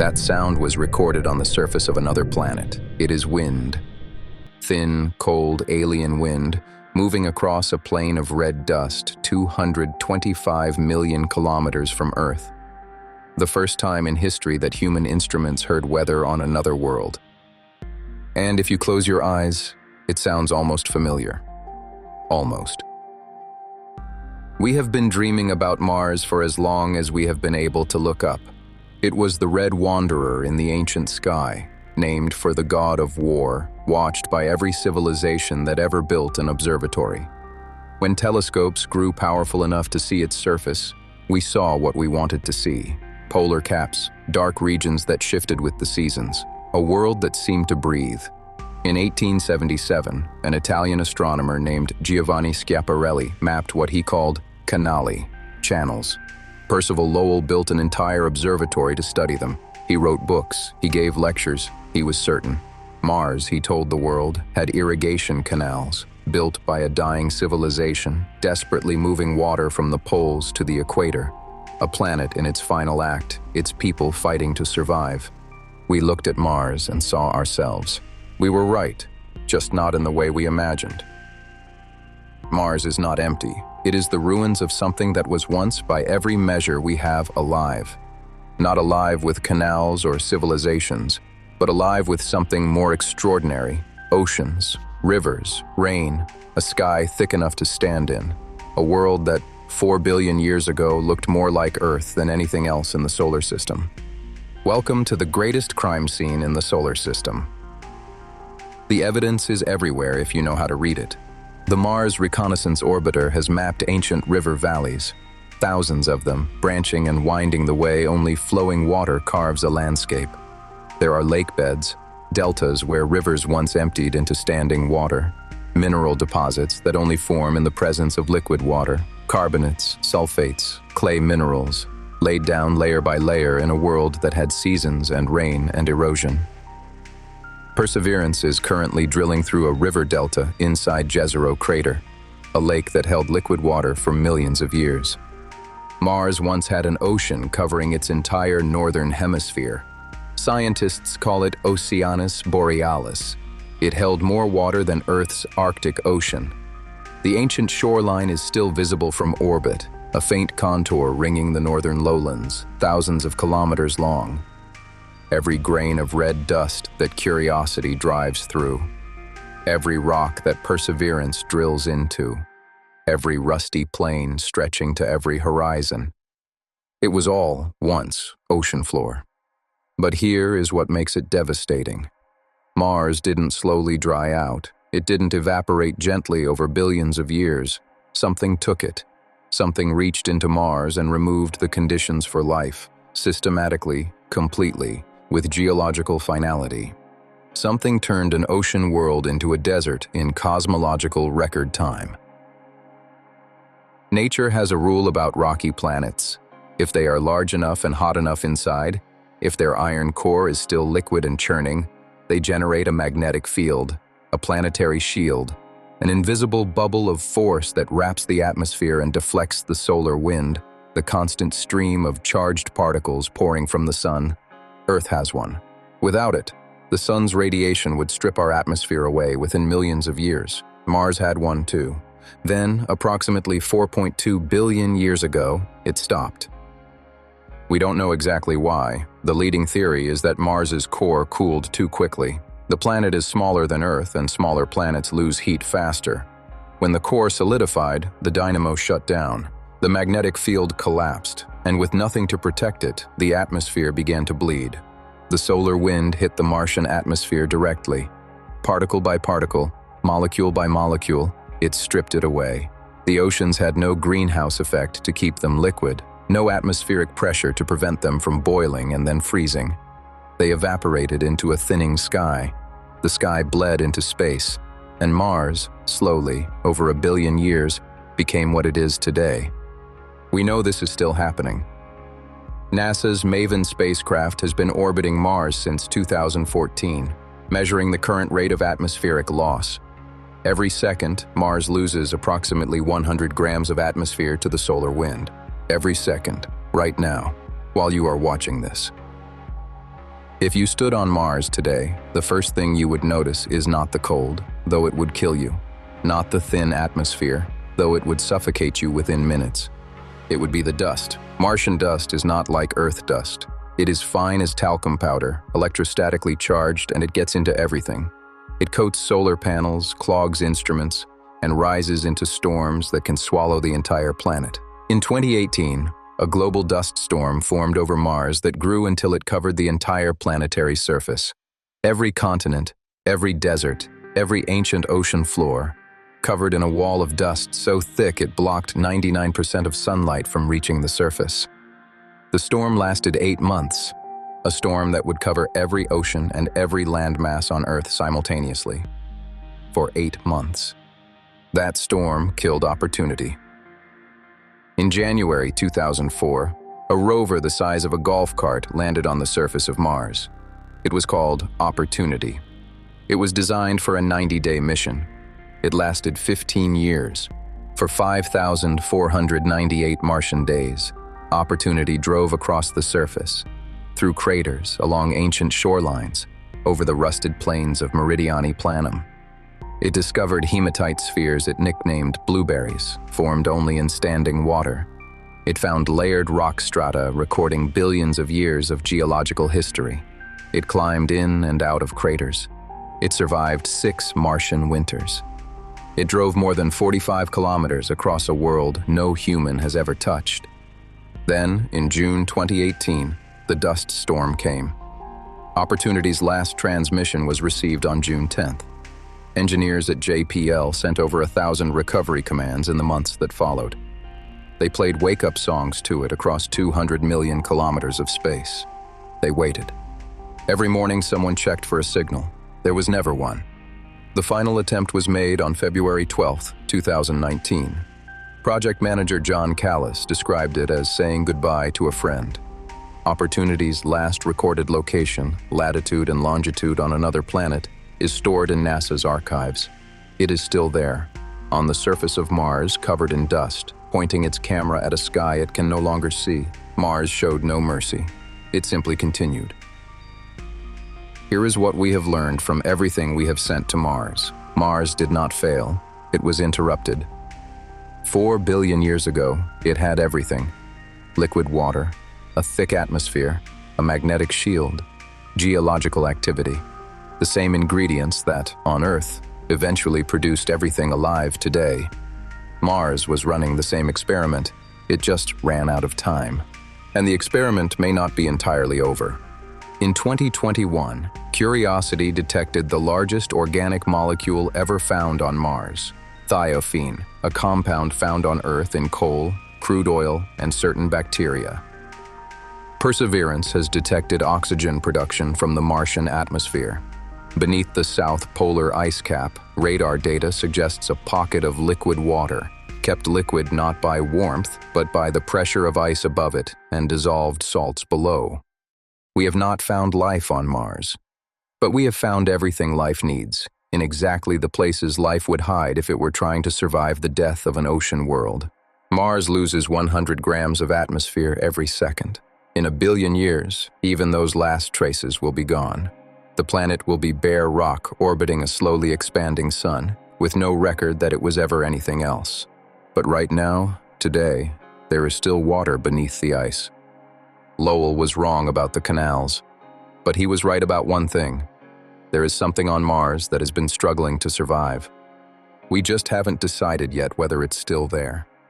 That sound was recorded on the surface of another planet. It is wind. Thin, cold, alien wind, moving across a plain of red dust 225 million kilometers from Earth. The first time in history that human instruments heard weather on another world. And if you close your eyes, it sounds almost familiar. Almost. We have been dreaming about Mars for as long as we have been able to look up. It was the red wanderer in the ancient sky, named for the god of war, watched by every civilization that ever built an observatory. When telescopes grew powerful enough to see its surface, we saw what we wanted to see. Polar caps, dark regions that shifted with the seasons, a world that seemed to breathe. In 1877, an Italian astronomer named Giovanni Schiaparelli mapped what he called canali, channels. Percival Lowell built an entire observatory to study them. He wrote books, he gave lectures, he was certain. Mars, he told the world, had irrigation canals, built by a dying civilization, desperately moving water from the poles to the equator. A planet in its final act, its people fighting to survive. We looked at Mars and saw ourselves. We were right, just not in the way we imagined. Mars is not empty. It is the ruins of something that was once, by every measure we have, alive. Not alive with canals or civilizations, but alive with something more extraordinary: oceans, rivers, rain, a sky thick enough to stand in, a world that 4 billion years ago looked more like Earth than anything else in the solar system. Welcome to the greatest crime scene in the solar system. The evidence is everywhere if you know how to read it. The Mars Reconnaissance Orbiter has mapped ancient river valleys, thousands of them, branching and winding the way only flowing water carves a landscape. There are lake beds, deltas where rivers once emptied into standing water, mineral deposits that only form in the presence of liquid water, carbonates, sulfates, clay minerals, laid down layer by layer in a world that had seasons and rain and erosion. Perseverance is currently drilling through a river delta inside Jezero Crater, a lake that held liquid water for millions of years. Mars once had an ocean covering its entire northern hemisphere. Scientists call it Oceanus Borealis. It held more water than Earth's Arctic Ocean. The ancient shoreline is still visible from orbit, a faint contour ringing the northern lowlands, thousands of kilometers long. Every grain of red dust that curiosity drives through. Every rock that perseverance drills into. Every rusty plain stretching to every horizon. It was all, once, ocean floor. But here is what makes it devastating. Mars didn't slowly dry out. It didn't evaporate gently over billions of years. Something took it. Something reached into Mars and removed the conditions for life, systematically, completely, with geological finality. Something turned an ocean world into a desert in cosmological record time. Nature has a rule about rocky planets. If they are large enough and hot enough inside, if their iron core is still liquid and churning, they generate a magnetic field, a planetary shield, an invisible bubble of force that wraps the atmosphere and deflects the solar wind, the constant stream of charged particles pouring from the sun. Earth has one. Without it, the sun's radiation would strip our atmosphere away within millions of years. Mars had one too. Then, approximately 4.2 billion years ago, it stopped. We don't know exactly why. The leading theory is that Mars's core cooled too quickly. The planet is smaller than Earth, and smaller planets lose heat faster. When the core solidified, the dynamo shut down. The magnetic field collapsed, and with nothing to protect it, the atmosphere began to bleed. The solar wind hit the Martian atmosphere directly. Particle by particle, molecule by molecule, it stripped it away. The oceans had no greenhouse effect to keep them liquid, no atmospheric pressure to prevent them from boiling and then freezing. They evaporated into a thinning sky. The sky bled into space, and Mars, slowly, over 1 billion years, became what it is today. We know this is still happening. NASA's MAVEN spacecraft has been orbiting Mars since 2014, measuring the current rate of atmospheric loss. Every second, Mars loses approximately 100 grams of atmosphere to the solar wind. Every second, right now, while you are watching this. If you stood on Mars today, the first thing you would notice is not the cold, though it would kill you, not the thin atmosphere, though it would suffocate you within minutes. It would be the dust. Martian dust is not like Earth dust. It is fine as talcum powder, electrostatically charged, and it gets into everything. It coats solar panels, clogs instruments, and rises into storms that can swallow the entire planet. In 2018, a global dust storm formed over Mars that grew until it covered the entire planetary surface. Every continent, every desert, every ancient ocean floor, covered in a wall of dust so thick it blocked 99% of sunlight from reaching the surface. The storm lasted 8 months, a storm that would cover every ocean and every landmass on Earth simultaneously. For 8 months. That storm killed opportunity. In January 2004, a rover the size of a golf cart landed on the surface of Mars. It was called Opportunity. It was designed for a 90-day mission. It lasted 15 years. For 5,498 Martian days, Opportunity drove across the surface, through craters, along ancient shorelines, over the rusted plains of Meridiani Planum. It discovered hematite spheres it nicknamed blueberries, formed only in standing water. It found layered rock strata recording billions of years of geological history. It climbed in and out of craters. It survived 6 Martian winters. It drove more than 45 kilometers across a world no human has ever touched. Then, in June 2018, the dust storm came. Opportunity's last transmission was received on June 10th. Engineers at JPL sent over 1,000 recovery commands in the months that followed. They played wake-up songs to it across 200 million kilometers of space. They waited. Every morning someone checked for a signal. There was never one. The final attempt was made on February 12, 2019. Project manager John Callis described it as saying goodbye to a friend. Opportunity's last recorded location, latitude and longitude on another planet, is stored in NASA's archives. It is still there, on the surface of Mars covered in dust, pointing its camera at a sky it can no longer see. Mars showed no mercy. It simply continued. Here is what we have learned from everything we have sent to Mars. Mars did not fail. It was interrupted. 4 billion years ago, it had everything. Liquid water, a thick atmosphere, a magnetic shield, geological activity. The same ingredients that, on Earth, eventually produced everything alive today. Mars was running the same experiment. It just ran out of time. And the experiment may not be entirely over. In 2021, Curiosity detected the largest organic molecule ever found on Mars, thiophene, a compound found on Earth in coal, crude oil, and certain bacteria. Perseverance has detected oxygen production from the Martian atmosphere. Beneath the south polar ice cap, radar data suggests a pocket of liquid water, kept liquid not by warmth, but by the pressure of ice above it and dissolved salts below. We have not found life on Mars, but we have found everything life needs, in exactly the places life would hide if it were trying to survive the death of an ocean world. Mars loses 100 grams of atmosphere every second. In a billion years, even those last traces will be gone. The planet will be bare rock orbiting a slowly expanding sun, with no record that it was ever anything else. But right now, today, there is still water beneath the ice. Lowell was wrong about the canals, but he was right about one thing. There is something on Mars that has been struggling to survive. We just haven't decided yet whether it's still there.